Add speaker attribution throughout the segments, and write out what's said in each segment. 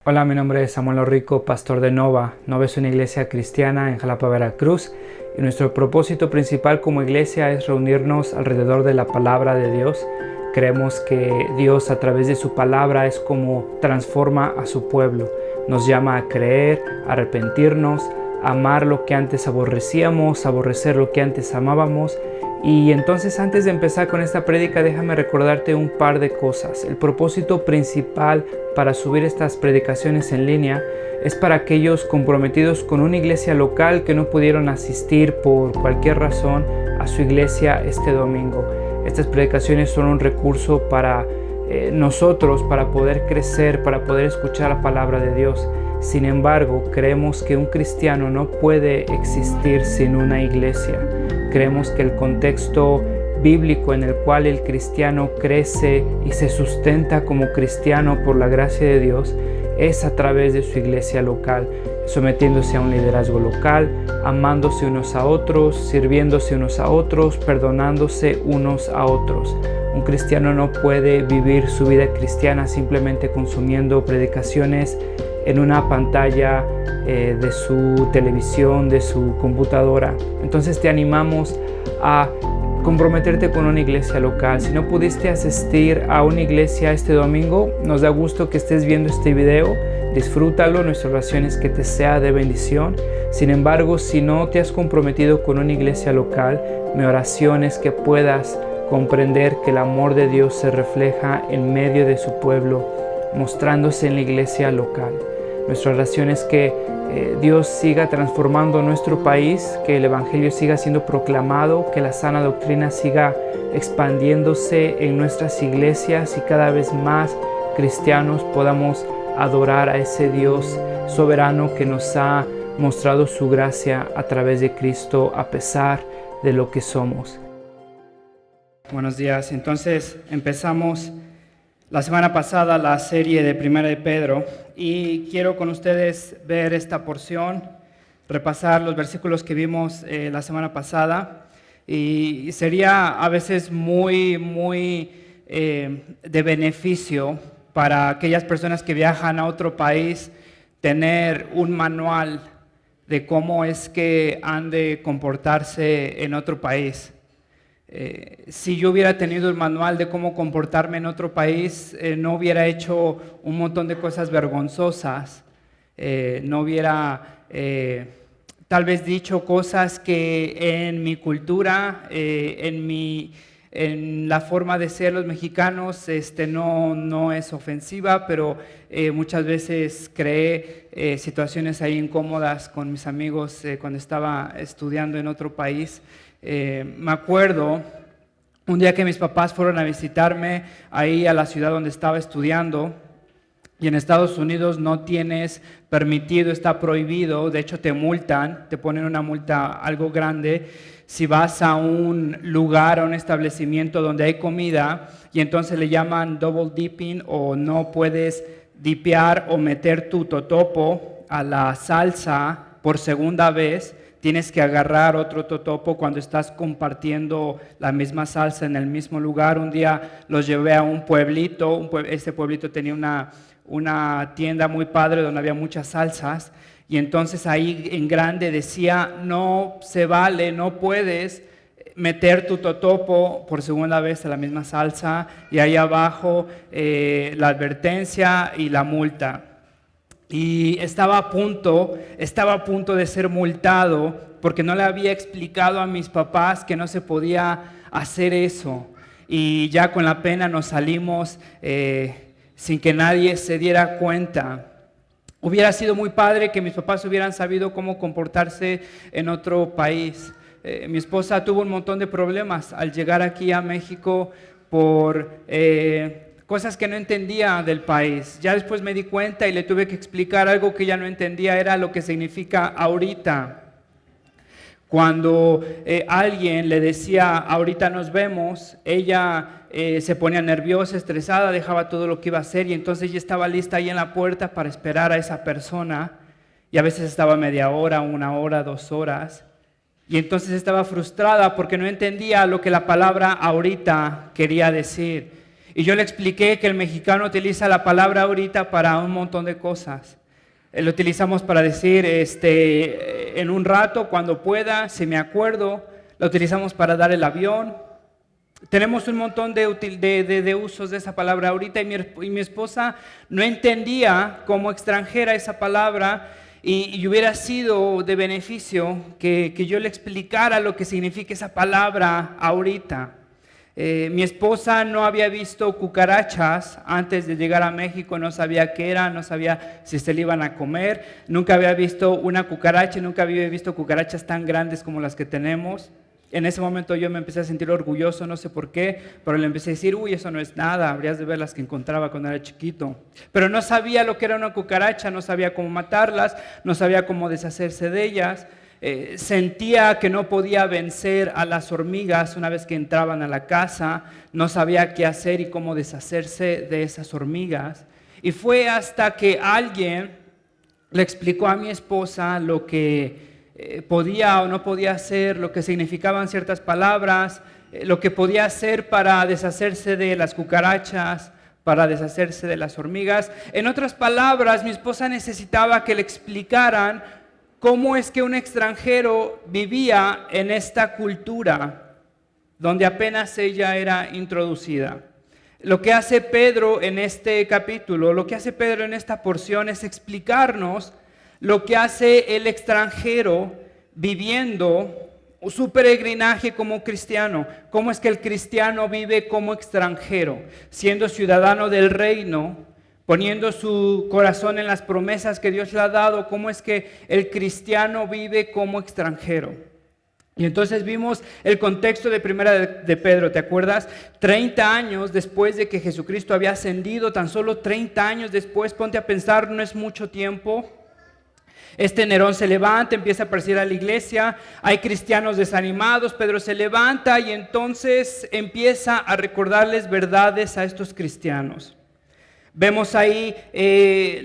Speaker 1: Hola, mi nombre es Samuel Orrico, pastor de Nova. Nova es una iglesia cristiana en Jalapa, Veracruz, y nuestro propósito principal como iglesia es reunirnos alrededor de la palabra de Dios. Creemos que Dios a través de su palabra es como transforma a su pueblo. Nos llama a creer, a arrepentirnos, a amar lo que antes aborrecíamos, a aborrecer lo que antes amábamos. Y entonces, antes de empezar con esta prédica, déjame recordarte un par de cosas. El propósito principal para subir estas predicaciones en línea es para aquellos comprometidos con una iglesia local que no pudieron asistir por cualquier razón a su iglesia este domingo. Estas predicaciones son un recurso para nosotros, para poder crecer, para poder escuchar la palabra de Dios. Sin embargo, creemos que un cristiano no puede existir sin una iglesia. Creemos que el contexto bíblico en el cual el cristiano crece y se sustenta como cristiano por la gracia de Dios es a través de su iglesia local, sometiéndose a un liderazgo local, amándose unos a otros, sirviéndose unos a otros, perdonándose unos a otros. Un cristiano no puede vivir su vida cristiana simplemente consumiendo predicaciones en una pantalla de su televisión, de su computadora. Entonces te animamos a comprometerte con una iglesia local. Si no pudiste asistir a una iglesia este domingo, nos da gusto que estés viendo este video. Disfrútalo, nuestra oración es que te sea de bendición. Sin embargo, si no te has comprometido con una iglesia local, mi oración es que puedas comprender que el amor de Dios se refleja en medio de su pueblo, mostrándose en la iglesia local. Nuestra oración es que Dios siga transformando nuestro país, que el Evangelio siga siendo proclamado, que la sana doctrina siga expandiéndose en nuestras iglesias y cada vez más cristianos podamos adorar a ese Dios soberano que nos ha mostrado su gracia a través de Cristo a pesar de lo que somos. Buenos días. Entonces empezamos la semana pasada la serie de Primera de Pedro y quiero con ustedes ver esta porción, repasar los versículos que vimos la semana pasada, y sería a veces muy de beneficio para aquellas personas que viajan a otro país tener un manual de cómo es que han de comportarse en otro país. Si yo hubiera tenido el manual de cómo comportarme en otro país, no hubiera hecho un montón de cosas vergonzosas, no hubiera tal vez dicho cosas que en mi cultura, en la forma de ser los mexicanos, no es ofensiva, pero muchas veces creé situaciones ahí incómodas con mis amigos cuando estaba estudiando en otro país. Me acuerdo un día que mis papás fueron a visitarme ahí a la ciudad donde estaba estudiando, y en Estados Unidos no tienes permitido, está prohibido, de hecho te multan, te ponen una multa algo grande si vas a un lugar, a un establecimiento donde hay comida y entonces le llaman double dipping, o no puedes dipear o meter tu totopo a la salsa por segunda vez. Tienes que agarrar otro totopo cuando estás compartiendo la misma salsa en el mismo lugar. Un día los llevé a un pueblito, este pueblito tenía una tienda muy padre donde había muchas salsas, y entonces ahí en grande decía, no se vale, no puedes meter tu totopo por segunda vez a la misma salsa, y ahí abajo la advertencia y la multa. Y estaba a punto de ser multado porque no le había explicado a mis papás que no se podía hacer eso. Y ya con la pena nos salimos sin que nadie se diera cuenta. Hubiera sido muy padre que mis papás hubieran sabido cómo comportarse en otro país. Mi esposa tuvo un montón de problemas al llegar aquí a México por cosas que no entendía del país. Ya después me di cuenta y le tuve que explicar algo que ella no entendía, era lo que significa ahorita. Cuando alguien le decía, ahorita nos vemos, ella se ponía nerviosa, estresada, dejaba todo lo que iba a hacer, y entonces ella estaba lista ahí en la puerta para esperar a esa persona, y a veces estaba media hora, 1 hora, 2 horas, y entonces estaba frustrada porque no entendía lo que la palabra ahorita quería decir. Y yo le expliqué que el mexicano utiliza la palabra ahorita para un montón de cosas. Lo utilizamos para decir en un rato, cuando pueda, si me acuerdo. Lo utilizamos para dar el avión. Tenemos un montón de usos de esa palabra ahorita, y mi esposa no entendía como extranjera esa palabra, y hubiera sido de beneficio que yo le explicara lo que significa esa palabra ahorita. Mi esposa no había visto cucarachas antes de llegar a México, no sabía qué era, no sabía si se le iban a comer, nunca había visto una cucaracha, nunca había visto cucarachas tan grandes como las que tenemos. En ese momento yo me empecé a sentir orgulloso, no sé por qué, pero le empecé a decir, uy, eso no es nada, habrías de ver las que encontraba cuando era chiquito. Pero no sabía lo que era una cucaracha, no sabía cómo matarlas, no sabía cómo deshacerse de ellas. Sentía que no podía vencer a las hormigas una vez que entraban a la casa, no sabía qué hacer y cómo deshacerse de esas hormigas. Y fue hasta que alguien le explicó a mi esposa lo que podía o no podía hacer, lo que significaban ciertas palabras, lo que podía hacer para deshacerse de las cucarachas, para deshacerse de las hormigas. En otras palabras, mi esposa necesitaba que le explicaran cómo es que un extranjero vivía en esta cultura donde apenas ella era introducida. Lo que hace Pedro en este capítulo, lo que hace Pedro en esta porción es explicarnos lo que hace el extranjero viviendo su peregrinaje como cristiano. Cómo es que el cristiano vive como extranjero, siendo ciudadano del reino, poniendo su corazón en las promesas que Dios le ha dado. Cómo es que el cristiano vive como extranjero. Y entonces vimos el contexto de primera de Pedro, ¿te acuerdas? 30 años después de que Jesucristo había ascendido, tan solo 30 años después, ponte a pensar, no es mucho tiempo. Nerón se levanta, empieza a perseguir a la iglesia, hay cristianos desanimados, Pedro se levanta y entonces empieza a recordarles verdades a estos cristianos. Vemos ahí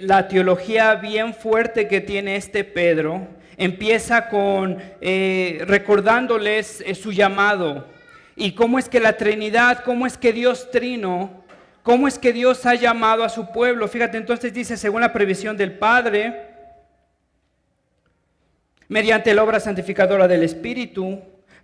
Speaker 1: la teología bien fuerte que tiene Pedro. Empieza con recordándoles su llamado y cómo es que la Trinidad, cómo es que Dios Trino, cómo es que Dios ha llamado a su pueblo. Fíjate, entonces dice, según la previsión del Padre, mediante la obra santificadora del Espíritu,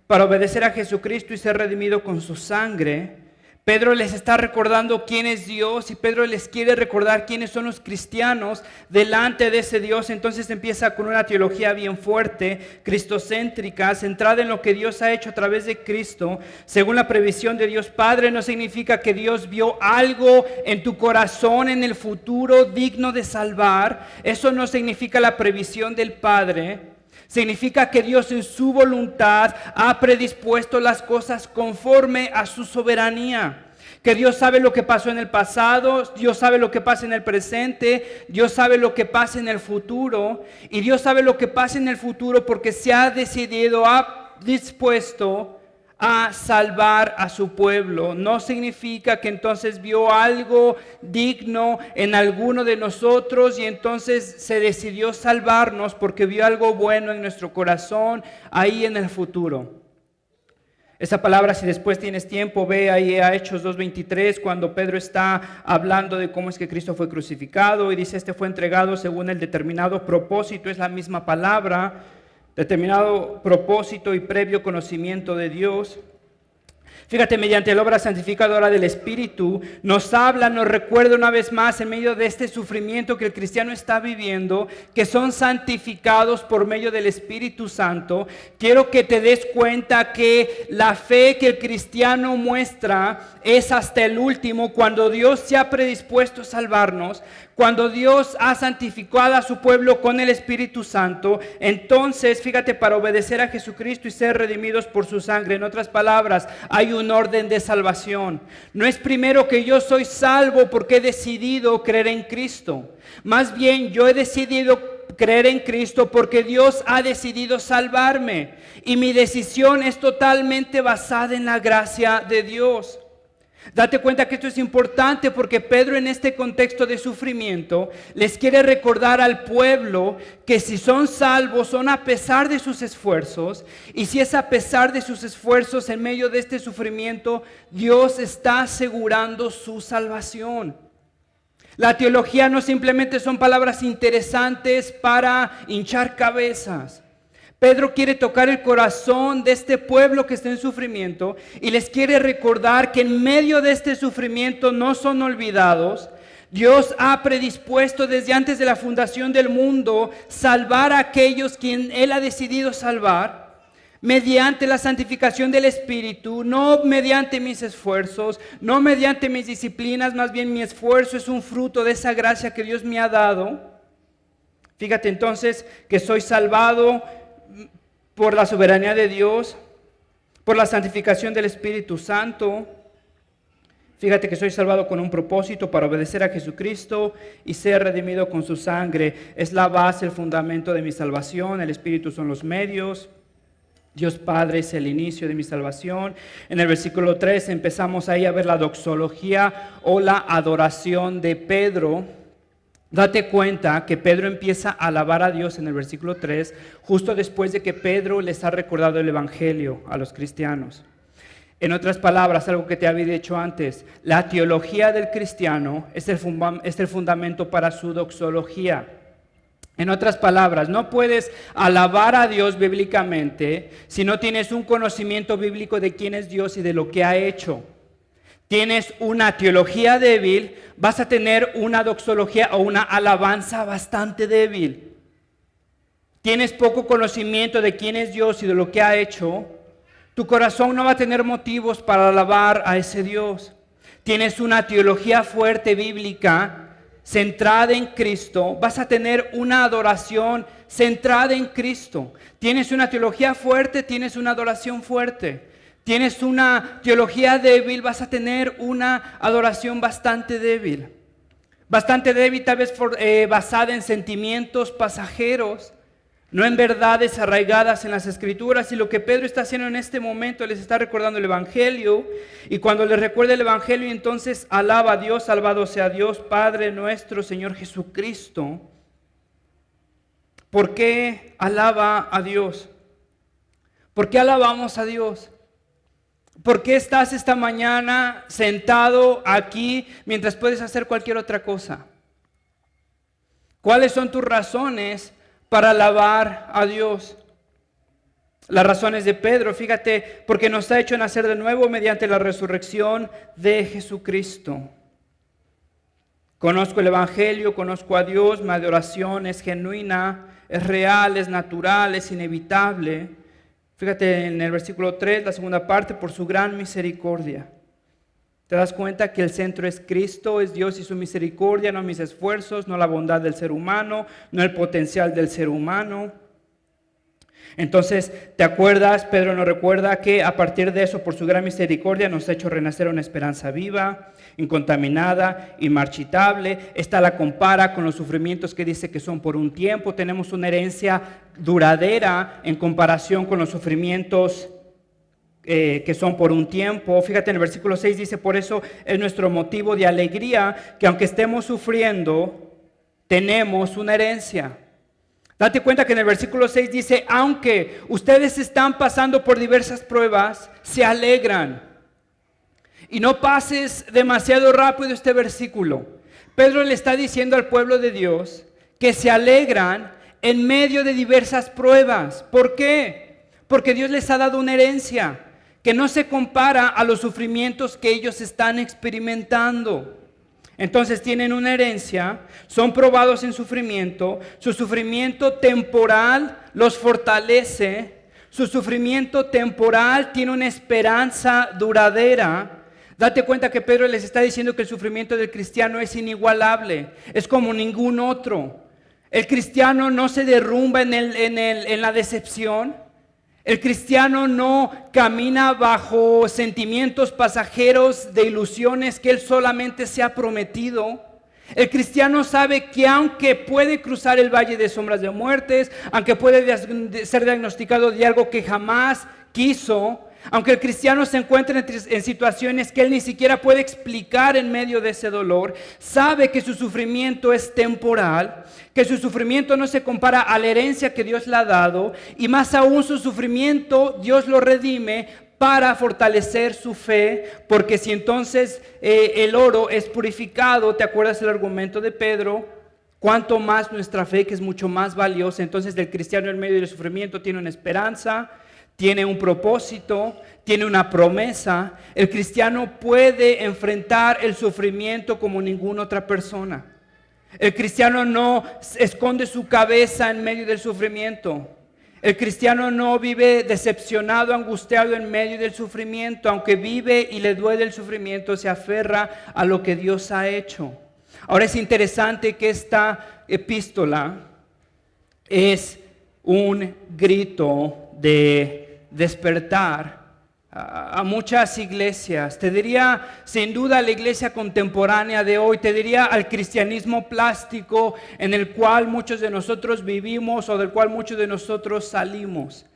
Speaker 1: para obedecer a Jesucristo y ser redimido con su sangre. Pedro les está recordando quién es Dios y Pedro les quiere recordar quiénes son los cristianos delante de ese Dios. Entonces empieza con una teología bien fuerte, cristocéntrica, centrada en lo que Dios ha hecho a través de Cristo. Según la previsión de Dios Padre, no significa que Dios vio algo en tu corazón en el futuro digno de salvar. Eso no significa la previsión del Padre. Significa que Dios en su voluntad ha predispuesto las cosas conforme a su soberanía. Que Dios sabe lo que pasó en el pasado, Dios sabe lo que pasa en el presente, Dios sabe lo que pasa en el futuro. Y Dios sabe lo que pasa en el futuro porque se ha decidido, ha dispuesto a salvar a su pueblo. No significa que entonces vio algo digno en alguno de nosotros y entonces se decidió salvarnos porque vio algo bueno en nuestro corazón ahí en el futuro. Esa palabra, si después tienes tiempo, ve ahí a Hechos 2:23, cuando Pedro está hablando de cómo es que Cristo fue crucificado y dice, fue entregado según el determinado propósito, es la misma palabra, determinado propósito y previo conocimiento de Dios. Fíjate, mediante la obra santificadora del Espíritu, nos habla, nos recuerda una vez más en medio de este sufrimiento que el cristiano está viviendo, que son santificados por medio del Espíritu Santo. Quiero que te des cuenta que la fe que el cristiano muestra es hasta el último, cuando Dios se ha predispuesto a salvarnos, cuando Dios ha santificado a su pueblo con el Espíritu Santo. Entonces, fíjate, para obedecer a Jesucristo y ser redimidos por su sangre. En otras palabras, hay un orden de salvación. No es primero que yo soy salvo porque he decidido creer en Cristo. Más bien, yo he decidido creer en Cristo porque Dios ha decidido salvarme. Y mi decisión es totalmente basada en la gracia de Dios. Date cuenta que esto es importante porque Pedro en este contexto de sufrimiento les quiere recordar al pueblo que si son salvos son a pesar de sus esfuerzos, y si es a pesar de sus esfuerzos en medio de este sufrimiento, Dios está asegurando su salvación. La teología no simplemente son palabras interesantes para hinchar cabezas. Pedro quiere tocar el corazón de este pueblo que está en sufrimiento y les quiere recordar que en medio de este sufrimiento no son olvidados. Dios ha predispuesto desde antes de la fundación del mundo salvar a aquellos quien Él ha decidido salvar mediante la santificación del Espíritu, no mediante mis esfuerzos, no mediante mis disciplinas, más bien mi esfuerzo es un fruto de esa gracia que Dios me ha dado. Fíjate entonces que soy salvado por la soberanía de Dios, por la santificación del Espíritu Santo. Fíjate que soy salvado con un propósito para obedecer a Jesucristo y ser redimido con su sangre. Es la base, el fundamento de mi salvación. El Espíritu son los medios. Dios Padre es el inicio de mi salvación. En el versículo 3 empezamos ahí a ver la doxología o la adoración de Pedro. Date cuenta que Pedro empieza a alabar a Dios en el versículo 3, justo después de que Pedro les ha recordado el Evangelio a los cristianos. En otras palabras, algo que te había dicho antes, la teología del cristiano es el fundamento para su doxología. En otras palabras, no puedes alabar a Dios bíblicamente si no tienes un conocimiento bíblico de quién es Dios y de lo que ha hecho. Tienes una teología débil, vas a tener una doxología o una alabanza bastante débil. Tienes poco conocimiento de quién es Dios y de lo que ha hecho, tu corazón no va a tener motivos para alabar a ese Dios. Tienes una teología fuerte bíblica, centrada en Cristo, vas a tener una adoración centrada en Cristo. Tienes una teología fuerte, tienes una adoración fuerte. Tienes una teología débil, vas a tener una adoración bastante débil. Bastante débil tal vez basada en sentimientos pasajeros, no en verdades arraigadas en las Escrituras. Y lo que Pedro está haciendo en este momento, les está recordando el Evangelio. Y cuando les recuerda el Evangelio, entonces alaba a Dios, salvado sea Dios, Padre nuestro, Señor Jesucristo. ¿Por qué alaba a Dios? ¿Por qué alabamos a Dios? ¿Por qué estás esta mañana sentado aquí mientras puedes hacer cualquier otra cosa? ¿Cuáles son tus razones para alabar a Dios? Las razones de Pedro, fíjate, porque nos ha hecho nacer de nuevo mediante la resurrección de Jesucristo. Conozco el Evangelio, conozco a Dios, mi adoración es genuina, es real, es natural, es inevitable. Fíjate en el versículo 3, la segunda parte, por su gran misericordia. ¿Te das cuenta que el centro es Cristo, es Dios y su misericordia, no mis esfuerzos, no la bondad del ser humano, no el potencial del ser humano? Entonces, ¿te acuerdas? Pedro nos recuerda que a partir de eso, por su gran misericordia, nos ha hecho renacer una esperanza viva, incontaminada, inmarchitable. Esta la compara con los sufrimientos que dice que son por un tiempo. Tenemos una herencia duradera en comparación con los sufrimientos que son por un tiempo. Fíjate en el versículo 6 dice, por eso es nuestro motivo de alegría que aunque estemos sufriendo, tenemos una herencia. Date cuenta que en el versículo 6 dice, aunque ustedes están pasando por diversas pruebas, se alegran. Y no pases demasiado rápido este versículo. Pedro le está diciendo al pueblo de Dios que se alegran en medio de diversas pruebas. ¿Por qué? Porque Dios les ha dado una herencia que no se compara a los sufrimientos que ellos están experimentando. Entonces tienen una herencia, son probados en sufrimiento, su sufrimiento temporal los fortalece, su sufrimiento temporal tiene una esperanza duradera. Date cuenta que Pedro les está diciendo que el sufrimiento del cristiano es inigualable, es como ningún otro. El cristiano no se derrumba en la decepción. El cristiano no camina bajo sentimientos pasajeros de ilusiones que él solamente se ha prometido. El cristiano sabe que aunque puede cruzar el valle de sombras de muertes, aunque puede ser diagnosticado de algo que jamás quiso, Aunque el cristiano se encuentre en situaciones que él ni siquiera puede explicar en medio de ese dolor, sabe que su sufrimiento es temporal, que su sufrimiento no se compara a la herencia que Dios le ha dado, y más aún su sufrimiento Dios lo redime para fortalecer su fe, porque si entonces el oro es purificado, ¿te acuerdas el argumento de Pedro? Cuanto más nuestra fe, que es mucho más valiosa. Entonces el cristiano en medio del sufrimiento tiene una esperanza, tiene un propósito, tiene una promesa. El cristiano puede enfrentar el sufrimiento como ninguna otra persona. El cristiano no esconde su cabeza en medio del sufrimiento. El cristiano no vive decepcionado, angustiado en medio del sufrimiento. Aunque vive y le duele el sufrimiento, se aferra a lo que Dios ha hecho. Ahora es interesante que esta epístola es un grito de despertar a muchas iglesias. Te diría, sin duda, a la iglesia contemporánea de hoy. Te diría al cristianismo plástico en el cual muchos de nosotros vivimos o del cual muchos de nosotros salimos.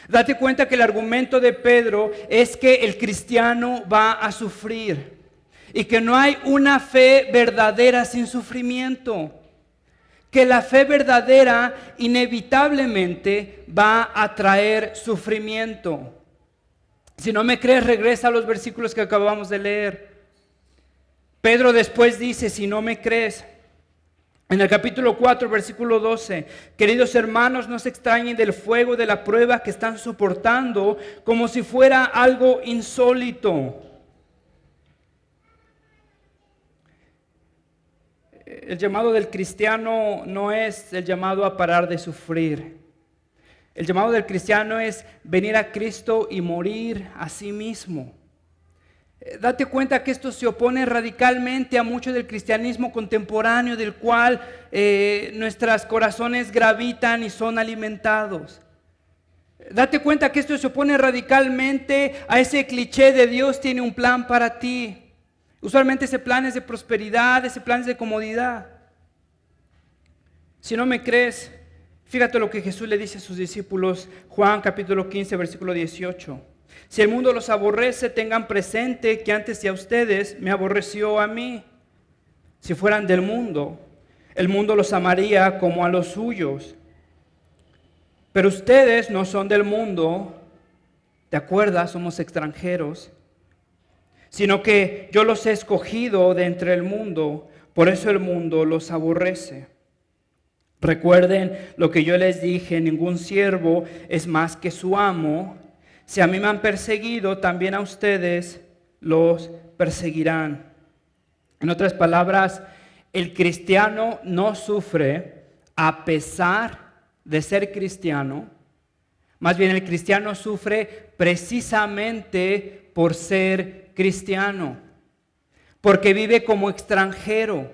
Speaker 1: Date cuenta que el argumento de Pedro es que el cristiano va a sufrir y que no hay una fe verdadera sin sufrimiento. Que la fe verdadera inevitablemente va a traer sufrimiento. Si no me crees, regresa a los versículos que acabamos de leer. Pedro después dice, si no me crees, en el capítulo 4, versículo 12, queridos hermanos, no se extrañen del fuego de la prueba que están soportando como si fuera algo insólito. El llamado del cristiano no es el llamado a parar de sufrir. El llamado del cristiano es venir a Cristo y morir a sí mismo. Date cuenta que esto se opone radicalmente a mucho del cristianismo contemporáneo, del cual nuestros corazones gravitan y son alimentados. Date cuenta que esto se opone radicalmente a ese cliché de Dios tiene un plan para ti. Usualmente ese plan es de prosperidad, ese plan es de comodidad. Si no me crees, fíjate lo que Jesús le dice a sus discípulos, Juan capítulo 15, versículo 18. Si el mundo los aborrece, tengan presente que antes de a ustedes me aborreció a mí. Si fueran del mundo, el mundo los amaría como a los suyos. Pero ustedes no son del mundo, ¿te acuerdas? Somos extranjeros. Sino que yo los he escogido de entre el mundo, por eso el mundo los aborrece. Recuerden lo que yo les dije, ningún siervo es más que su amo. Si a mí me han perseguido, también a ustedes los perseguirán. En otras palabras, el cristiano no sufre a pesar de ser cristiano. Más bien el cristiano sufre precisamente por ser cristiano, porque vive como extranjero,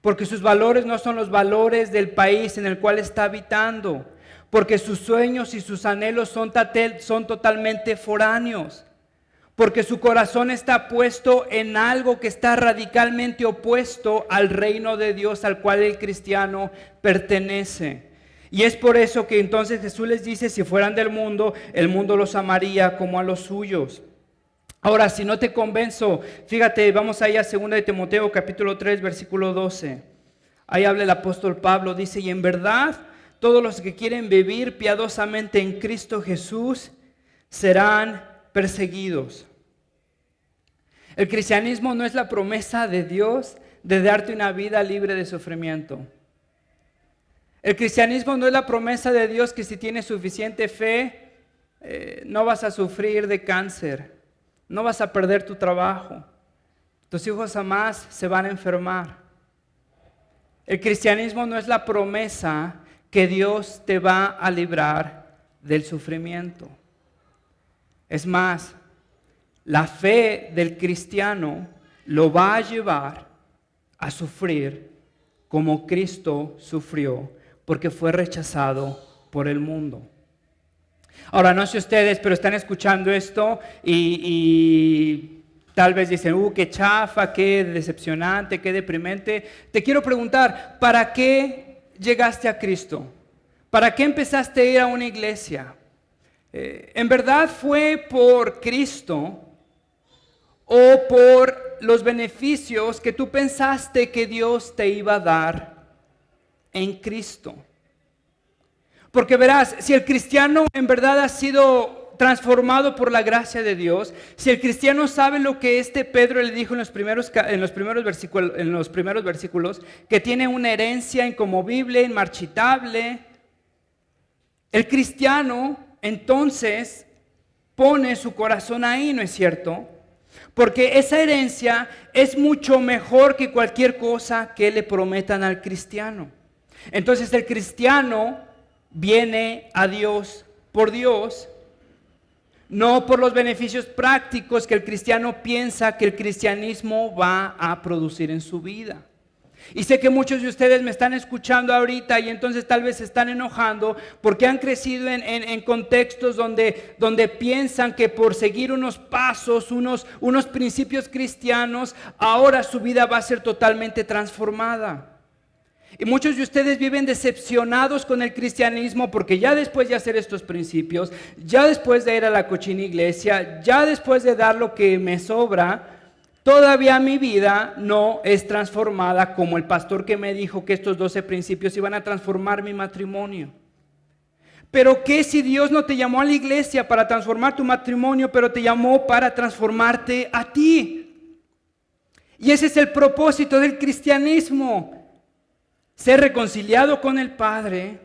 Speaker 1: porque sus valores no son los valores del país en el cual está habitando, porque sus sueños y sus anhelos son totalmente foráneos, porque su corazón está puesto en algo que está radicalmente opuesto al reino de Dios al cual el cristiano pertenece. Y es por eso que entonces Jesús les dice, si fueran del mundo, el mundo los amaría como a los suyos. Ahora, si no te convenzo, fíjate, vamos allá a 2 de Timoteo capítulo 3, versículo 12. Ahí habla el apóstol Pablo, dice, y en verdad, todos los que quieren vivir piadosamente en Cristo Jesús serán perseguidos. El cristianismo no es la promesa de Dios de darte una vida libre de sufrimiento. El cristianismo no es la promesa de Dios que si tienes suficiente fe, no vas a sufrir de cáncer. No vas a perder tu trabajo. Tus hijos jamás se van a enfermar. El cristianismo no es la promesa que Dios te va a librar del sufrimiento. Es más, la fe del cristiano lo va a llevar a sufrir como Cristo sufrió, porque fue rechazado por el mundo. Ahora, no sé ustedes, pero están escuchando esto y tal vez dicen, qué chafa, qué decepcionante, qué deprimente. Te quiero preguntar, ¿para qué llegaste a Cristo? ¿Para qué empezaste a ir a una iglesia? ¿En verdad fue por Cristo o por los beneficios que tú pensaste que Dios te iba a dar en Cristo? Porque verás, si el cristiano en verdad ha sido transformado por la gracia de Dios, si el cristiano sabe lo que Pedro le dijo en los primeros versículos, que tiene una herencia inconmovible, inmarchitable, el cristiano entonces pone su corazón ahí, ¿no es cierto? Porque esa herencia es mucho mejor que cualquier cosa que le prometan al cristiano. Entonces el cristiano viene a Dios por Dios, no por los beneficios prácticos que el cristiano piensa que el cristianismo va a producir en su vida. Y sé que muchos de ustedes me están escuchando ahorita y entonces tal vez se están enojando porque han crecido en contextos donde piensan que por seguir unos pasos, unos principios cristianos, ahora su vida va a ser totalmente transformada. Y muchos de ustedes viven decepcionados con el cristianismo porque ya después de hacer estos principios, ya después de ir a la cochina iglesia, ya después de dar lo que me sobra, todavía mi vida no es transformada como el pastor que me dijo que estos 12 principios iban a transformar mi matrimonio. Pero ¿qué si Dios no te llamó a la iglesia para transformar tu matrimonio, pero te llamó para transformarte a ti? Y ese es el propósito del cristianismo. Ser reconciliado con el Padre,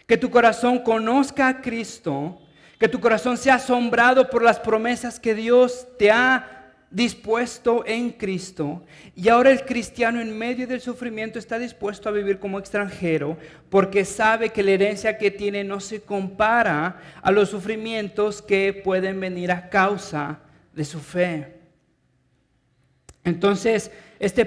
Speaker 1: que tu corazón conozca a Cristo, que tu corazón sea asombrado por las promesas que Dios te ha dispuesto en Cristo. Y ahora el cristiano en medio del sufrimiento está dispuesto a vivir como extranjero porque sabe que la herencia que tiene no se compara a los sufrimientos que pueden venir a causa de su fe. Entonces,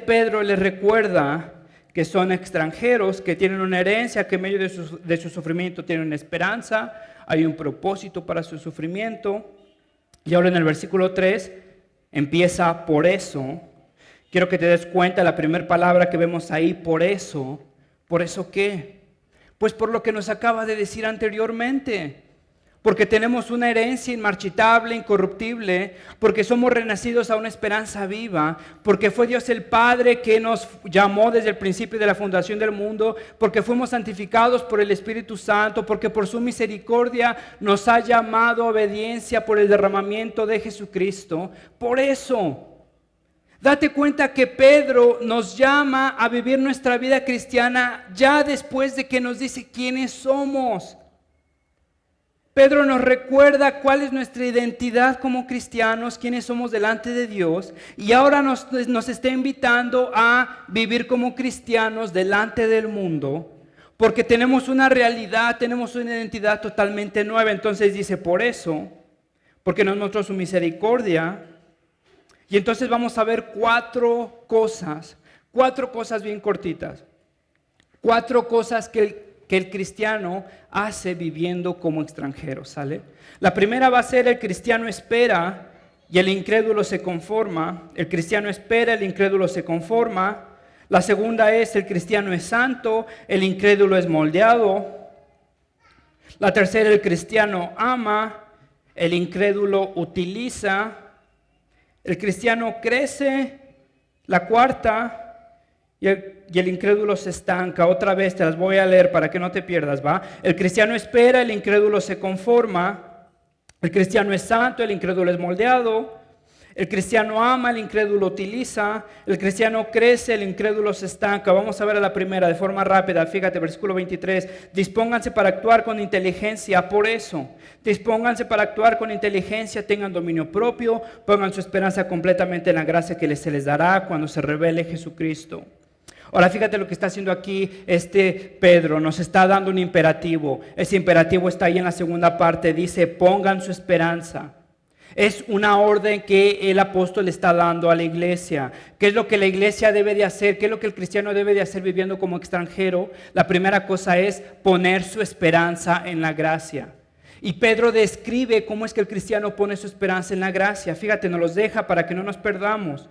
Speaker 1: Pedro les recuerda que son extranjeros, que tienen una herencia, que en medio de su sufrimiento tienen una esperanza, hay un propósito para su sufrimiento. Y ahora en el versículo 3 empieza por eso. Quiero que te des cuenta la primera palabra que vemos ahí, por eso. ¿Por eso qué? Pues por lo que nos acaba de decir anteriormente. Porque tenemos una herencia inmarchitable, incorruptible, porque somos renacidos a una esperanza viva, porque fue Dios el Padre que nos llamó desde el principio de la fundación del mundo, porque fuimos santificados por el Espíritu Santo, porque por su misericordia nos ha llamado a obediencia por el derramamiento de Jesucristo. Por eso, date cuenta que Pedro nos llama a vivir nuestra vida cristiana ya después de que nos dice quiénes somos. Pedro nos recuerda cuál es nuestra identidad como cristianos, quiénes somos delante de Dios, y ahora nos está invitando a vivir como cristianos delante del mundo, porque tenemos una realidad, tenemos una identidad totalmente nueva. Entonces dice, por eso, porque nos mostró su misericordia. Y entonces vamos a ver cuatro cosas bien cortitas, 4 cosas que el cristiano hace viviendo como extranjero, ¿sale? La primera va a ser: el cristiano espera y el incrédulo se conforma. El cristiano espera, el incrédulo se conforma. La segunda es: el cristiano es santo, el incrédulo es moldeado. La tercera: el cristiano ama, el incrédulo utiliza. El cristiano crece. La cuarta: y el incrédulo se estanca. Otra vez te las voy a leer para que no te pierdas, ¿va? El cristiano espera, el incrédulo se conforma. El cristiano es santo, el incrédulo es moldeado. El cristiano ama, el incrédulo utiliza. El cristiano crece, el incrédulo se estanca. Vamos a ver a la primera de forma rápida. Fíjate, versículo 23. Dispónganse para actuar con inteligencia. Por eso, dispónganse para actuar con inteligencia. Tengan dominio propio. Pongan su esperanza completamente en la gracia que se les dará cuando se revele Jesucristo. Ahora fíjate lo que está haciendo aquí Pedro. Nos está dando un imperativo. Ese imperativo está ahí en la segunda parte. Dice: pongan su esperanza. Es una orden que el apóstol está dando a la iglesia. ¿Qué es lo que la iglesia debe de hacer? ¿Qué es lo que el cristiano debe de hacer viviendo como extranjero? La primera cosa es poner su esperanza en la gracia. Y Pedro describe cómo es que el cristiano pone su esperanza en la gracia. Fíjate, nos los deja para que no nos perdamos.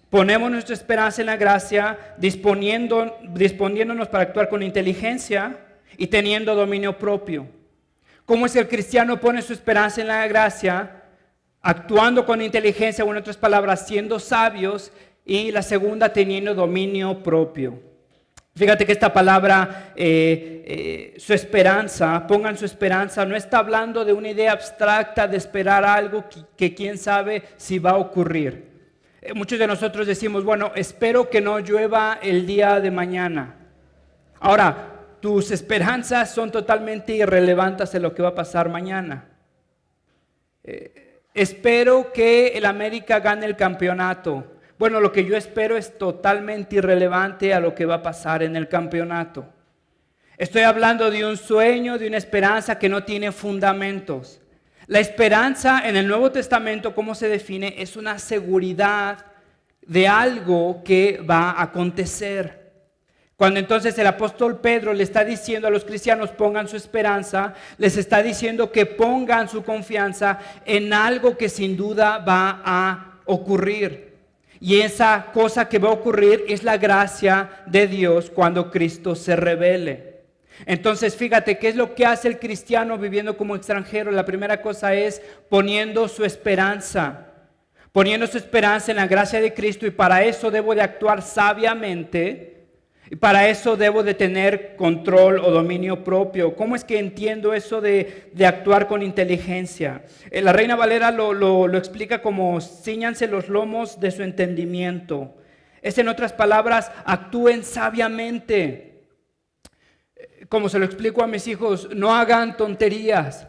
Speaker 1: Ponemos nuestra esperanza en la gracia, disponiéndonos para actuar con inteligencia y teniendo dominio propio. ¿Cómo es que el cristiano pone su esperanza en la gracia? Actuando con inteligencia, o en otras palabras, siendo sabios. Y la segunda, teniendo dominio propio. Fíjate que esta palabra, su esperanza, pongan su esperanza, no está hablando de una idea abstracta de esperar algo que quién sabe si va a ocurrir. Muchos de nosotros decimos, bueno, espero que no llueva el día de mañana. Ahora, tus esperanzas son totalmente irrelevantes en lo que va a pasar mañana. Espero que el América gane el campeonato. Bueno, lo que yo espero es totalmente irrelevante a lo que va a pasar en el campeonato. Estoy hablando de un sueño, de una esperanza que no tiene fundamentos. La esperanza en el Nuevo Testamento, ¿cómo se define? Es una seguridad de algo que va a acontecer. Cuando entonces el apóstol Pedro le está diciendo a los cristianos pongan su esperanza, les está diciendo que pongan su confianza en algo que sin duda va a ocurrir. Y esa cosa que va a ocurrir es la gracia de Dios cuando Cristo se revele. Entonces, fíjate, ¿qué es lo que hace el cristiano viviendo como extranjero? La primera cosa es poniendo su esperanza en la gracia de Cristo, y para eso debo de actuar sabiamente. Y para eso debo de tener control o dominio propio. ¿Cómo es que entiendo eso de actuar con inteligencia? La Reina Valera lo explica como cíñanse los lomos de su entendimiento. Es, en otras palabras, actúen sabiamente. Como se lo explico a mis hijos, no hagan tonterías.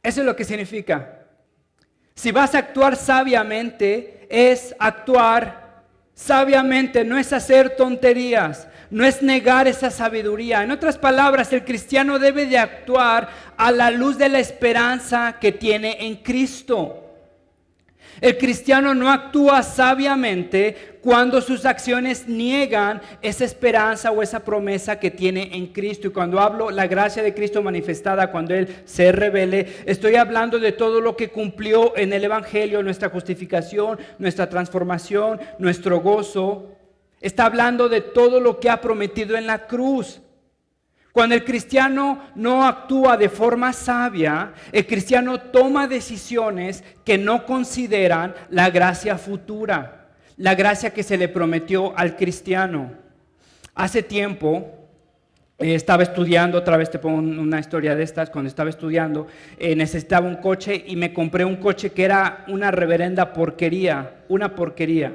Speaker 1: Eso es lo que significa. Si vas a actuar sabiamente, es actuar sabiamente, no es hacer tonterías. No es negar esa sabiduría. En otras palabras, el cristiano debe de actuar a la luz de la esperanza que tiene en Cristo. El cristiano no actúa sabiamente cuando sus acciones niegan esa esperanza o esa promesa que tiene en Cristo. Y cuando hablo la gracia de Cristo manifestada, cuando Él se revele, estoy hablando de todo lo que cumplió en el Evangelio, nuestra justificación, nuestra transformación, nuestro gozo. Está hablando de todo lo que ha prometido en la cruz. Cuando el cristiano no actúa de forma sabia, el cristiano toma decisiones que no consideran la gracia futura, la gracia que se le prometió al cristiano. Hace tiempo estaba estudiando, otra vez te pongo una historia de estas, cuando estaba estudiando necesitaba un coche y me compré un coche que era una reverenda porquería, una porquería.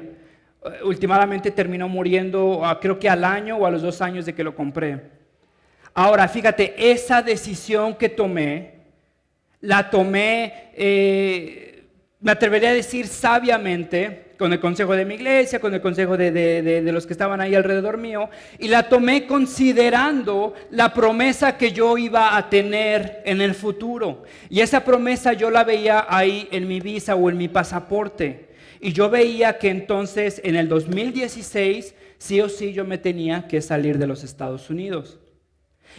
Speaker 1: Últimamente terminó muriendo, creo que al año o a los 2 años de que lo compré. Ahora, fíjate, esa decisión que tomé, la tomé, me atrevería a decir sabiamente, con el consejo de mi iglesia, con el consejo de los que estaban ahí alrededor mío, y la tomé considerando la promesa que yo iba a tener en el futuro. Y esa promesa yo la veía ahí en mi visa o en mi pasaporte. Y yo veía que entonces en el 2016 sí o sí yo me tenía que salir de los Estados Unidos.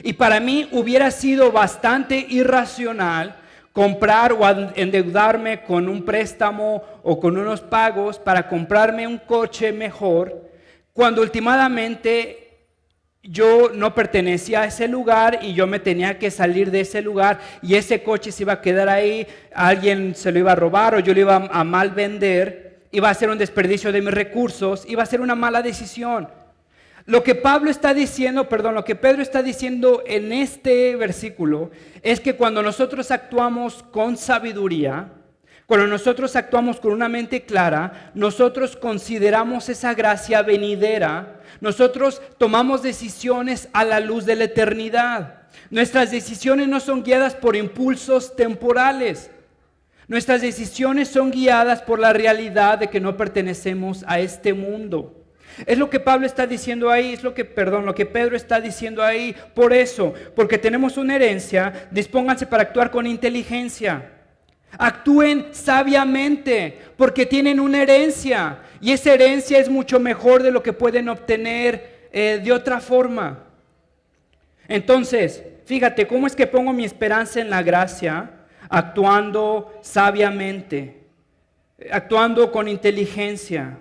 Speaker 1: Y para mí hubiera sido bastante irracional comprar o endeudarme con un préstamo o con unos pagos para comprarme un coche mejor, cuando últimamente yo no pertenecía a ese lugar y yo me tenía que salir de ese lugar, y ese coche se iba a quedar ahí, alguien se lo iba a robar o yo lo iba a mal vender. Iba a ser un desperdicio de mis recursos, iba a ser una mala decisión. Lo que Pedro está diciendo en este versículo es que cuando nosotros actuamos con sabiduría, cuando nosotros actuamos con una mente clara, nosotros consideramos esa gracia venidera, nosotros tomamos decisiones a la luz de la eternidad. Nuestras decisiones no son guiadas por impulsos temporales. Nuestras decisiones son guiadas por la realidad de que no pertenecemos a este mundo. Es lo que Pablo está diciendo ahí, lo que Pedro está diciendo ahí. Por eso, porque tenemos una herencia, dispónganse para actuar con inteligencia. Actúen sabiamente, porque tienen una herencia. Y esa herencia es mucho mejor de lo que pueden obtener de otra forma. Entonces, fíjate, ¿cómo es que pongo mi esperanza en la gracia? Actuando sabiamente, actuando con inteligencia.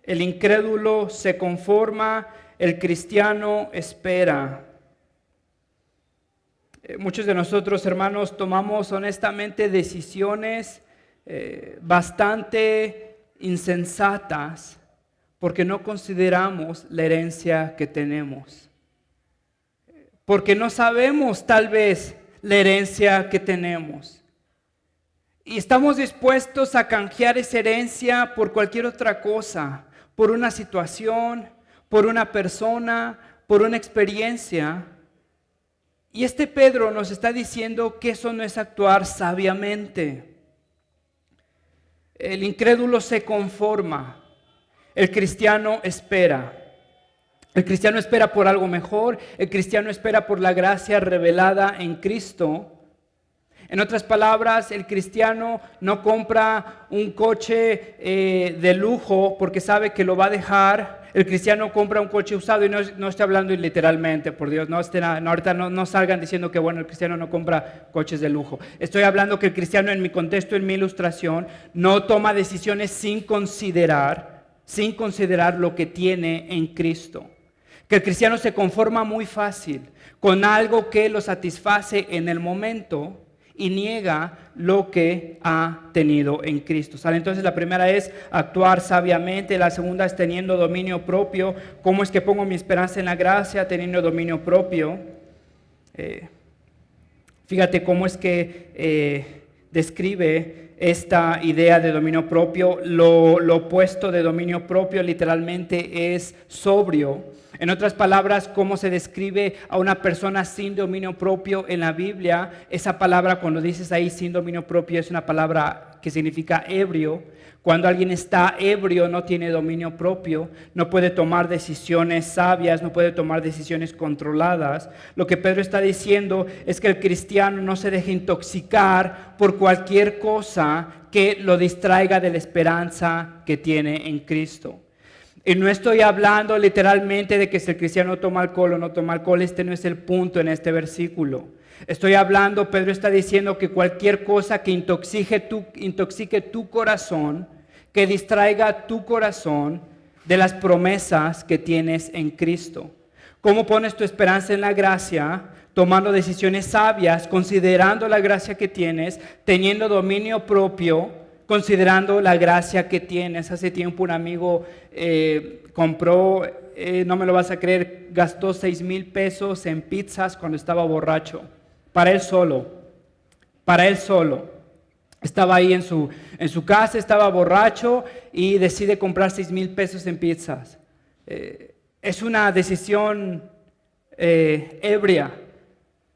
Speaker 1: El incrédulo se conforma, el cristiano espera. Muchos de nosotros, hermanos, tomamos honestamente decisiones bastante insensatas porque no consideramos la herencia que tenemos. Porque no sabemos tal vez la herencia que tenemos. Y estamos dispuestos a canjear esa herencia por cualquier otra cosa, por una situación, por una persona, por una experiencia. Y este Pedro nos está diciendo que eso no es actuar sabiamente. El incrédulo se conforma, el cristiano espera. El cristiano espera por algo mejor, el cristiano espera por la gracia revelada en Cristo. En otras palabras, el cristiano no compra un coche de lujo porque sabe que lo va a dejar. El cristiano compra un coche usado, y no estoy hablando literalmente, por Dios, ahorita no salgan diciendo que bueno, el cristiano no compra coches de lujo. Estoy hablando que el cristiano, en mi contexto, en mi ilustración, no toma decisiones sin considerar lo que tiene en Cristo. Que el cristiano se conforma muy fácil con algo que lo satisface en el momento y niega lo que ha tenido en Cristo. ¿Sale? Entonces la primera es actuar sabiamente, la segunda es teniendo dominio propio. ¿Cómo es que pongo mi esperanza en la gracia? Teniendo dominio propio. Fíjate cómo es que describe esta idea de dominio propio. Lo opuesto de dominio propio literalmente es sobrio. En otras palabras, cómo se describe a una persona sin dominio propio en la Biblia. Esa palabra, cuando dices ahí sin dominio propio, es una palabra que significa ebrio. Cuando alguien está ebrio, no tiene dominio propio, no puede tomar decisiones sabias, no puede tomar decisiones controladas. Lo que Pedro está diciendo es que el cristiano no se deje intoxicar por cualquier cosa que lo distraiga de la esperanza que tiene en Cristo. Y no estoy hablando literalmente de que si el cristiano toma alcohol o no toma alcohol. Este no es el punto en este versículo. Estoy hablando, Pedro está diciendo que cualquier cosa que intoxique tu corazón, que distraiga tu corazón de las promesas que tienes en Cristo. ¿Cómo pones tu esperanza en la gracia? Tomando decisiones sabias, considerando la gracia que tienes, teniendo dominio propio, considerando la gracia que tienes. Hace tiempo un amigo compró, no me lo vas a creer, gastó 6,000 pesos en pizzas cuando estaba borracho. Para él solo. Estaba ahí en su casa, estaba borracho y decide comprar 6,000 pesos en pizzas. Es una decisión ebria.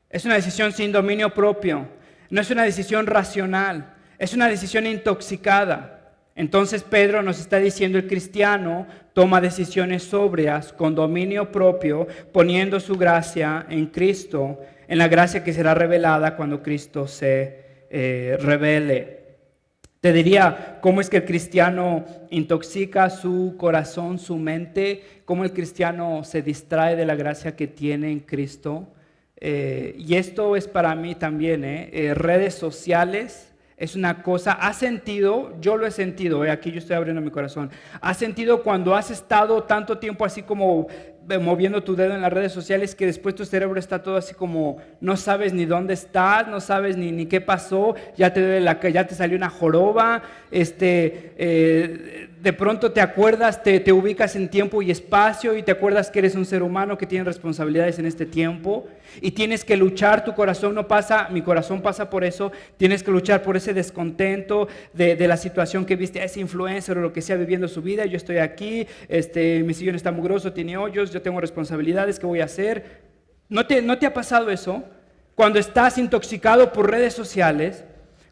Speaker 1: Es una decisión sin dominio propio. No es una decisión racional. Es una decisión intoxicada. Entonces Pedro nos está diciendo: el cristiano toma decisiones sobrias, con dominio propio, poniendo su gracia en Cristo, en la gracia que será revelada cuando Cristo se revele. Te diría cómo es que el cristiano intoxica su corazón, su mente, cómo el cristiano se distrae de la gracia que tiene en Cristo. Y esto es para mí también, redes sociales. Es una cosa, ¿has sentido? Yo lo he sentido, aquí yo estoy abriendo mi corazón. ¿Has sentido cuando has estado tanto tiempo así como moviendo tu dedo en las redes sociales que después tu cerebro está todo así como no sabes ni dónde estás, no sabes ni qué pasó, ya te salió una joroba, de pronto te acuerdas, te ubicas en tiempo y espacio y te acuerdas que eres un ser humano que tiene responsabilidades en este tiempo y tienes que luchar, mi corazón pasa por eso, tienes que luchar por ese descontento de la situación que viste a ese influencer o lo que sea viviendo su vida. Yo estoy aquí, mi sillón está mugroso, tiene hoyos, yo tengo responsabilidades, ¿qué voy a hacer? ¿No te ha pasado eso? Cuando estás intoxicado por redes sociales,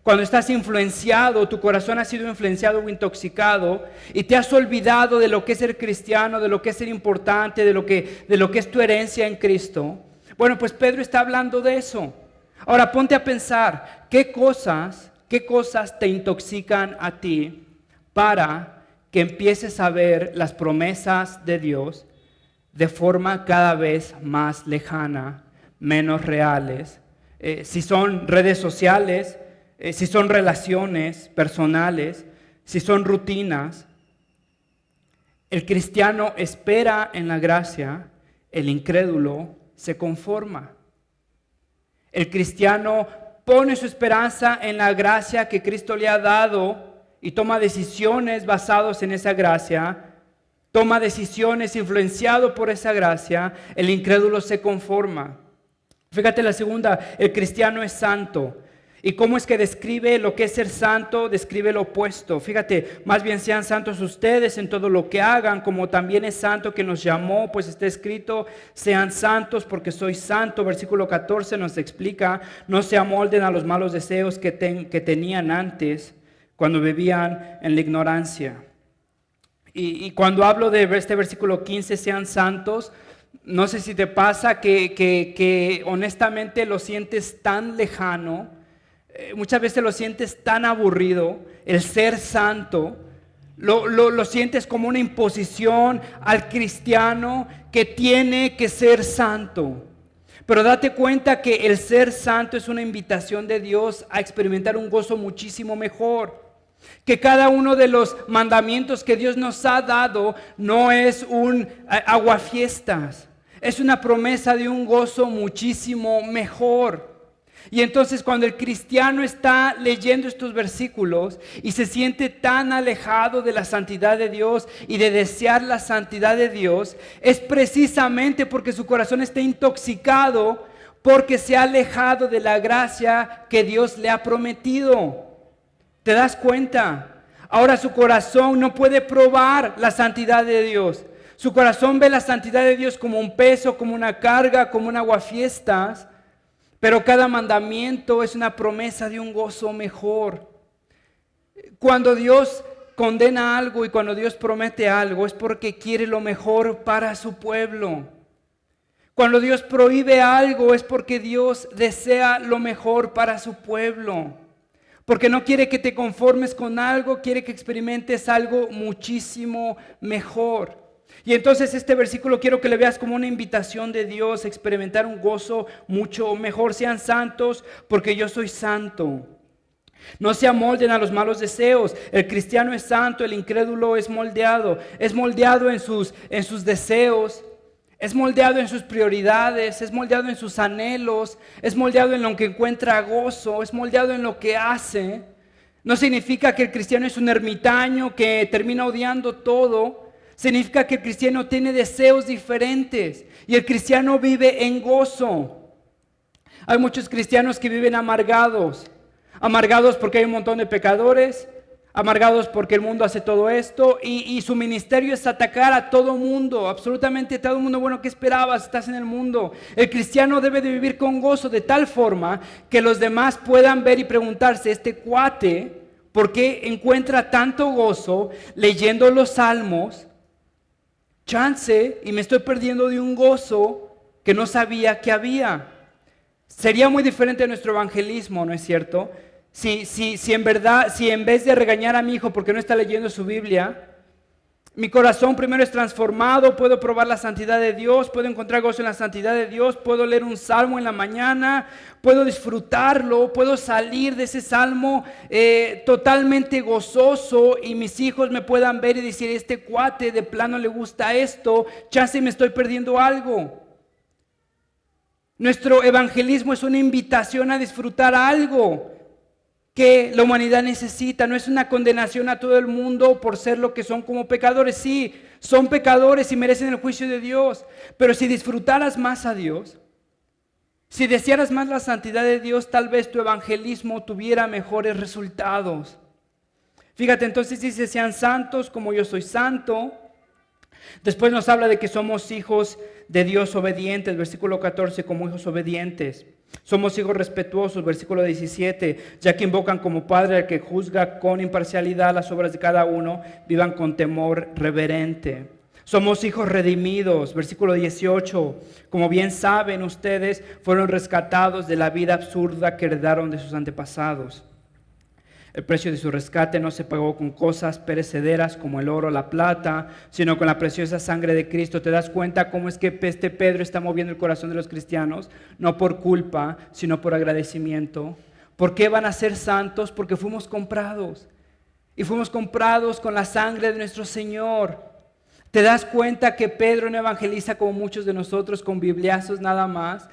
Speaker 1: cuando estás influenciado, tu corazón ha sido influenciado o intoxicado y te has olvidado de lo que es ser cristiano, de lo que es ser importante, de lo que es tu herencia en Cristo. Bueno, pues Pedro está hablando de eso. Ahora ponte a pensar, ¿qué cosas te intoxican a ti para que empieces a ver las promesas de Dios de forma cada vez más lejana, menos reales? Si son redes sociales, si son relaciones personales, si son rutinas. El cristiano espera en la gracia, el incrédulo se conforma. El cristiano pone su esperanza en la gracia que Cristo le ha dado y toma decisiones basadas en esa gracia, toma decisiones influenciado por esa gracia. El incrédulo se conforma. Fíjate la segunda, el cristiano es santo. ¿Y cómo es que describe lo que es ser santo? Describe lo opuesto. Fíjate, más bien sean santos ustedes en todo lo que hagan, como también es santo que nos llamó, pues está escrito, sean santos porque soy santo. Versículo 14 nos explica, no se amolden a los malos deseos que tenían antes, cuando vivían en la ignorancia. Y cuando hablo de este versículo 15, sean santos, no sé si te pasa que honestamente lo sientes tan lejano. Muchas veces lo sientes tan aburrido, el ser santo, lo sientes como una imposición al cristiano que tiene que ser santo. Pero date cuenta que el ser santo es una invitación de Dios a experimentar un gozo muchísimo mejor. Que cada uno de los mandamientos que Dios nos ha dado no es un aguafiestas, es una promesa de un gozo muchísimo mejor. Y entonces cuando el cristiano está leyendo estos versículos y se siente tan alejado de la santidad de Dios y de desear la santidad de Dios, es precisamente porque su corazón está intoxicado, porque se ha alejado de la gracia que Dios le ha prometido. ¿Te das cuenta? Ahora su corazón no puede probar la santidad de Dios. Su corazón ve la santidad de Dios como un peso, como una carga, como un aguafiestas. Pero cada mandamiento es una promesa de un gozo mejor. Cuando Dios condena algo y cuando Dios promete algo es porque quiere lo mejor para su pueblo. Cuando Dios prohíbe algo es porque Dios desea lo mejor para su pueblo. Porque no quiere que te conformes con algo, quiere que experimentes algo muchísimo mejor. Y entonces este versículo quiero que le veas como una invitación de Dios a experimentar un gozo mucho mejor. Sean santos porque yo soy santo. No se amolden a los malos deseos. El cristiano es santo, el incrédulo es moldeado. Es moldeado en sus deseos, es moldeado en sus prioridades, es moldeado en sus anhelos, es moldeado en lo que encuentra gozo, es moldeado en lo que hace. No significa que el cristiano es un ermitaño que termina odiando todo. Significa que el cristiano tiene deseos diferentes y el cristiano vive en gozo. Hay muchos cristianos que viven amargados porque hay un montón de pecadores, amargados porque el mundo hace todo esto y su ministerio es atacar a todo mundo, absolutamente todo mundo. Bueno, ¿qué esperabas? Estás en el mundo. El cristiano debe de vivir con gozo de tal forma que los demás puedan ver y preguntarse, este cuate, ¿por qué encuentra tanto gozo leyendo los salmos? Chance y me estoy perdiendo de un gozo que no sabía que había. Sería muy diferente nuestro evangelismo, ¿no es cierto? Si en vez de regañar a mi hijo porque no está leyendo su Biblia, mi corazón primero es transformado, puedo probar la santidad de Dios, puedo encontrar gozo en la santidad de Dios, puedo leer un salmo en la mañana, puedo disfrutarlo, puedo salir de ese salmo totalmente gozoso y mis hijos me puedan ver y decir, este cuate de plano le gusta esto, chance me estoy perdiendo algo. Nuestro evangelismo es una invitación a disfrutar algo que la humanidad necesita. No es una condenación a todo el mundo por ser lo que son como pecadores. Sí, son pecadores y merecen el juicio de Dios. Pero si disfrutaras más a Dios, si desearas más la santidad de Dios, tal vez tu evangelismo tuviera mejores resultados. Fíjate, entonces dice, sean santos como yo soy santo. Después nos habla de que somos hijos de Dios obedientes, versículo 14, como hijos obedientes. Somos hijos respetuosos, versículo 17, ya que invocan como Padre al que juzga con imparcialidad las obras de cada uno, vivan con temor reverente. Somos hijos redimidos, versículo 18, como bien saben ustedes, fueron rescatados de la vida absurda que heredaron de sus antepasados. El precio de su rescate no se pagó con cosas perecederas como el oro o la plata, sino con la preciosa sangre de Cristo. ¿Te das cuenta cómo es que este Pedro está moviendo el corazón de los cristianos? No por culpa, sino por agradecimiento. ¿Por qué van a ser santos? Porque fuimos comprados. Y fuimos comprados con la sangre de nuestro Señor. ¿Te das cuenta que Pedro no evangeliza como muchos de nosotros con bibliazos nada más?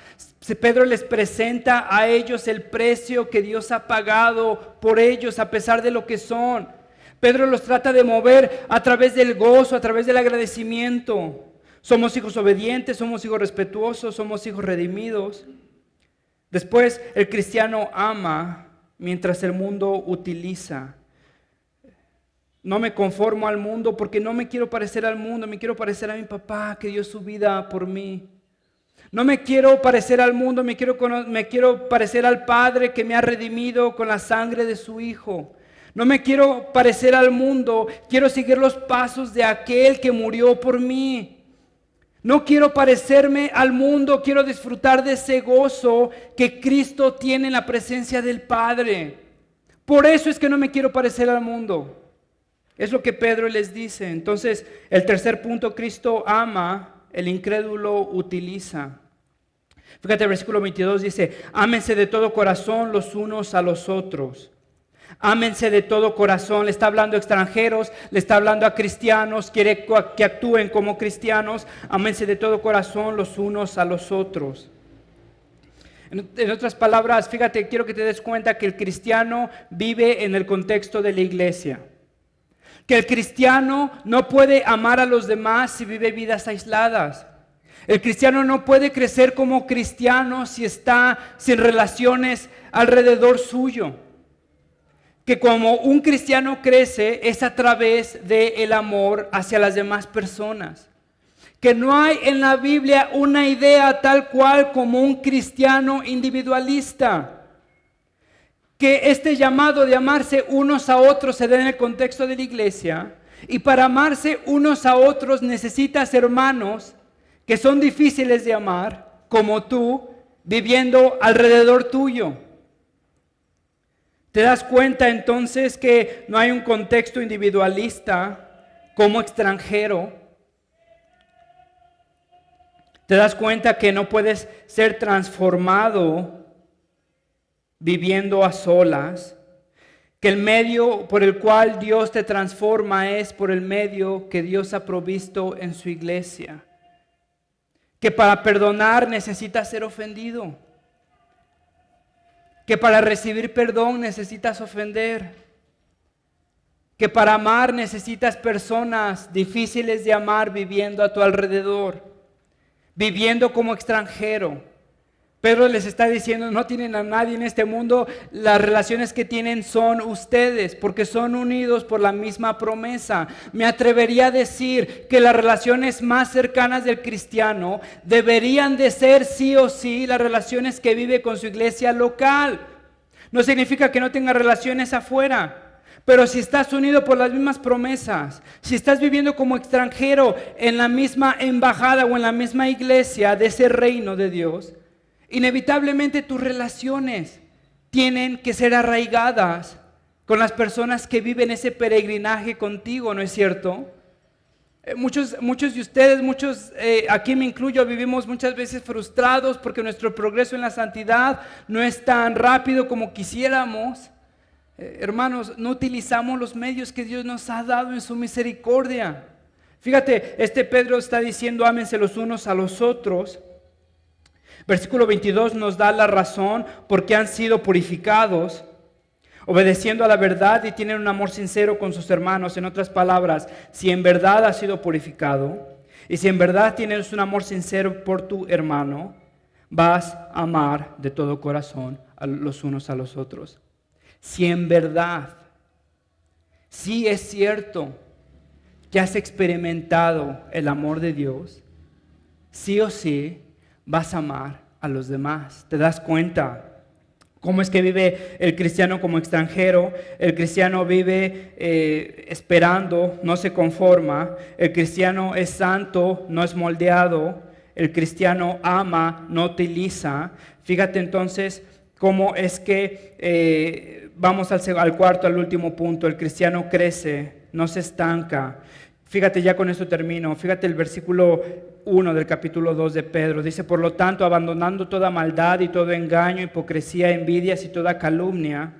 Speaker 1: Pedro les presenta a ellos el precio que Dios ha pagado por ellos a pesar de lo que son. Pedro los trata de mover a través del gozo, a través del agradecimiento. Somos hijos obedientes, somos hijos respetuosos, somos hijos redimidos. Después, el cristiano ama mientras el mundo utiliza. No me conformo al mundo porque no me quiero parecer al mundo, me quiero parecer a mi papá que dio su vida por mí. No me quiero parecer al mundo, me quiero parecer al Padre que me ha redimido con la sangre de su Hijo. No me quiero parecer al mundo, quiero seguir los pasos de aquel que murió por mí. No quiero parecerme al mundo, quiero disfrutar de ese gozo que Cristo tiene en la presencia del Padre. Por eso es que no me quiero parecer al mundo. Es lo que Pedro les dice. Entonces, el tercer punto, Cristo ama, el incrédulo utiliza. Fíjate, el versículo 22 dice, ámense de todo corazón los unos a los otros. Ámense de todo corazón. Le está hablando a extranjeros, le está hablando a cristianos, quiere que actúen como cristianos. Ámense de todo corazón los unos a los otros. En otras palabras, fíjate, quiero que te des cuenta que el cristiano vive en el contexto de la iglesia. Que el cristiano no puede amar a los demás si vive vidas aisladas. El cristiano no puede crecer como cristiano si está sin relaciones alrededor suyo. Que como un cristiano crece es a través del amor hacia las demás personas. Que no hay en la Biblia una idea tal cual como un cristiano individualista. Que este llamado de amarse unos a otros se da en el contexto de la iglesia. Y para amarse unos a otros necesitas hermanos que son difíciles de amar, como tú, viviendo alrededor tuyo. ¿Te das cuenta entonces que no hay un contexto individualista como extranjero? ¿Te das cuenta que no puedes ser transformado viviendo a solas? Que el medio por el cual Dios te transforma es por el medio que Dios ha provisto en su iglesia. Que para perdonar necesitas ser ofendido. Que para recibir perdón necesitas ofender. Que para amar necesitas personas difíciles de amar viviendo a tu alrededor. Viviendo como extranjero. Pedro les está diciendo, no tienen a nadie en este mundo, las relaciones que tienen son ustedes, porque son unidos por la misma promesa. Me atrevería a decir que las relaciones más cercanas del cristiano deberían de ser sí o sí las relaciones que vive con su iglesia local. No significa que no tenga relaciones afuera, pero si estás unido por las mismas promesas, si estás viviendo como extranjero en la misma embajada o en la misma iglesia de ese reino de Dios, inevitablemente tus relaciones tienen que ser arraigadas con las personas que viven ese peregrinaje contigo, ¿no es cierto? Muchos de ustedes, aquí me incluyo, vivimos muchas veces frustrados porque nuestro progreso en la santidad no es tan rápido como quisiéramos. Hermanos, no utilizamos los medios que Dios nos ha dado en su misericordia. Fíjate, Pedro está diciendo, ámense los unos a los otros. Versículo 22 nos da la razón por qué han sido purificados, obedeciendo a la verdad y tienen un amor sincero con sus hermanos. En otras palabras, si en verdad has sido purificado y si en verdad tienes un amor sincero por tu hermano, vas a amar de todo corazón a los unos a los otros. Si en verdad, sí es cierto que has experimentado el amor de Dios, sí o sí, vas a amar a los demás. ¿Te das cuenta cómo es que vive el cristiano como extranjero? El cristiano vive esperando, no se conforma. El cristiano es santo, no es moldeado. El cristiano ama, no utiliza. Fíjate entonces cómo es que vamos al cuarto, al último punto. El cristiano crece, no se estanca. Fíjate, ya con esto termino. Fíjate el versículo 1 del capítulo 2 de Pedro. Dice, por lo tanto, abandonando toda maldad y todo engaño, hipocresía, envidias y toda calumnia,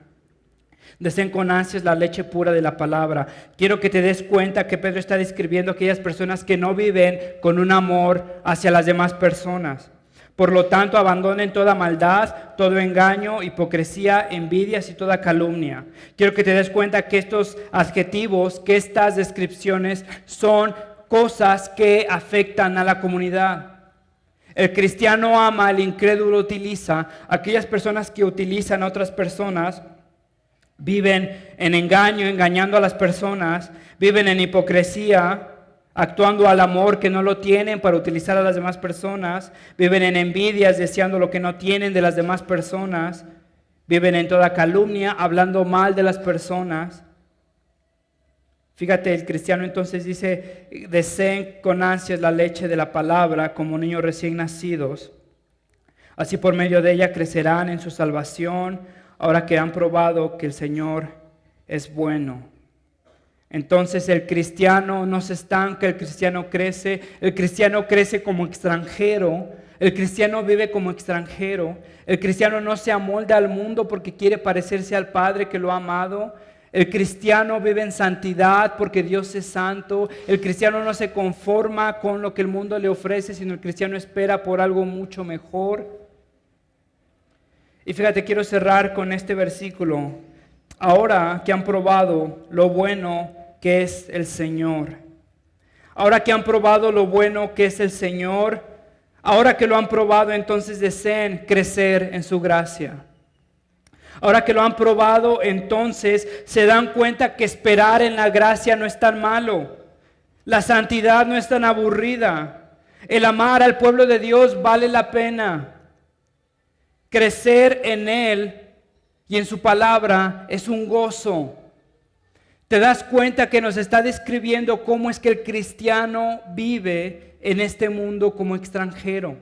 Speaker 1: Deseen con ansias la leche pura de la palabra. Quiero que te des cuenta que Pedro está describiendo a aquellas personas que no viven con un amor hacia las demás personas. Por lo tanto, abandonen toda maldad, todo engaño, hipocresía, envidias y toda calumnia. Quiero que te des cuenta que estos adjetivos, que estas descripciones son cosas que afectan a la comunidad. El cristiano ama, el incrédulo utiliza. Aquellas personas que utilizan a otras personas viven en engaño, engañando a las personas, viven en hipocresía, actuando al amor que no lo tienen para utilizar a las demás personas, viven en envidias, deseando lo que no tienen de las demás personas, viven en toda calumnia, hablando mal de las personas. Fíjate, el cristiano entonces dice, deseen con ansias la leche de la palabra como niños recién nacidos. Así por medio de ella crecerán en su salvación, ahora que han probado que el Señor es bueno. Entonces el cristiano no se estanca, el cristiano crece como extranjero, el cristiano vive como extranjero, el cristiano no se amolda al mundo porque quiere parecerse al Padre que lo ha amado, el cristiano vive en santidad porque Dios es santo, el cristiano no se conforma con lo que el mundo le ofrece, sino el cristiano espera por algo mucho mejor. Y fíjate, quiero cerrar con este versículo. Ahora que han probado lo bueno que es el Señor. Ahora que han probado lo bueno que es el Señor. Ahora que lo han probado, entonces deseen crecer en su gracia. Ahora que lo han probado, entonces se dan cuenta que esperar en la gracia no es tan malo. La santidad no es tan aburrida. El amar al pueblo de Dios vale la pena. Crecer en Él y en su palabra es un gozo. Te das cuenta que nos está describiendo cómo es que el cristiano vive en este mundo como extranjero,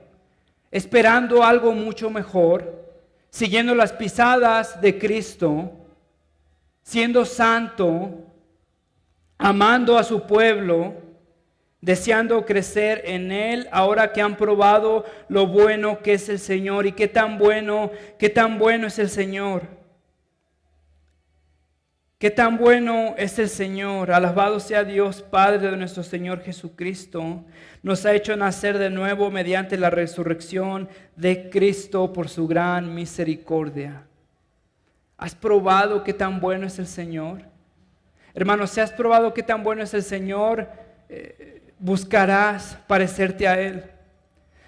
Speaker 1: esperando algo mucho mejor, siguiendo las pisadas de Cristo, siendo santo, amando a su pueblo, deseando crecer en Él, ahora que han probado lo bueno que es el Señor. Y qué tan bueno es el Señor. Qué tan bueno es el Señor. Alabado sea Dios, Padre de nuestro Señor Jesucristo. Nos ha hecho nacer de nuevo mediante la resurrección de Cristo por su gran misericordia. ¿Has probado qué tan bueno es el Señor? Hermanos, si has probado qué tan bueno es el Señor, buscarás parecerte a Él.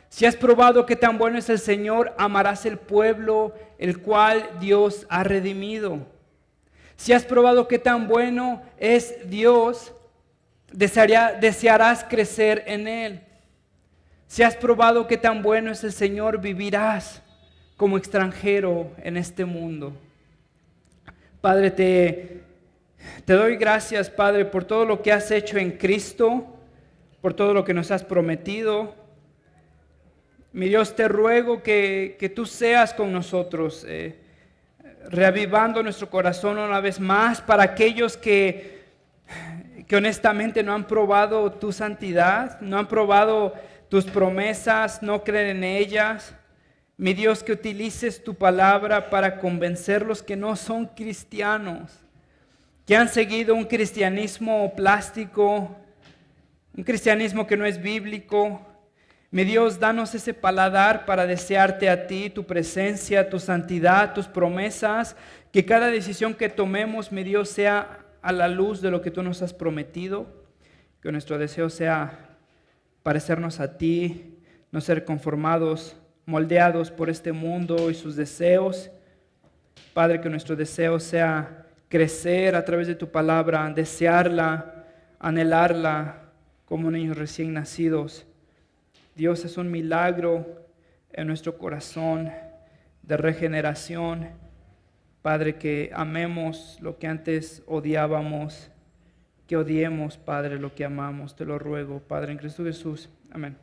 Speaker 1: Si has probado qué tan bueno es el Señor, amarás el pueblo el cual Dios ha redimido. Si has probado qué tan bueno es Dios, desearás crecer en Él. Si has probado qué tan bueno es el Señor, vivirás como extranjero en este mundo. Padre, te doy gracias, Padre, por todo lo que has hecho en Cristo, por todo lo que nos has prometido. Mi Dios, te ruego que tú seas con nosotros, reavivando nuestro corazón una vez más para aquellos que honestamente no han probado tu santidad, no han probado tus promesas, no creen en ellas. Mi Dios, que utilices tu palabra para convencerlos que no son cristianos, que han seguido un cristianismo plástico, un cristianismo que no es bíblico. Mi Dios, danos ese paladar para desearte a ti, tu presencia, tu santidad, tus promesas, que cada decisión que tomemos, mi Dios, sea a la luz de lo que tú nos has prometido, que nuestro deseo sea parecernos a ti, no ser conformados, moldeados por este mundo y sus deseos. Padre, que nuestro deseo sea crecer a través de tu palabra, desearla, anhelarla como niños recién nacidos. Dios, es un milagro en nuestro corazón de regeneración. Padre, que amemos lo que antes odiábamos, que odiemos, Padre, lo que amamos. Te lo ruego, Padre, en Cristo Jesús. Amén.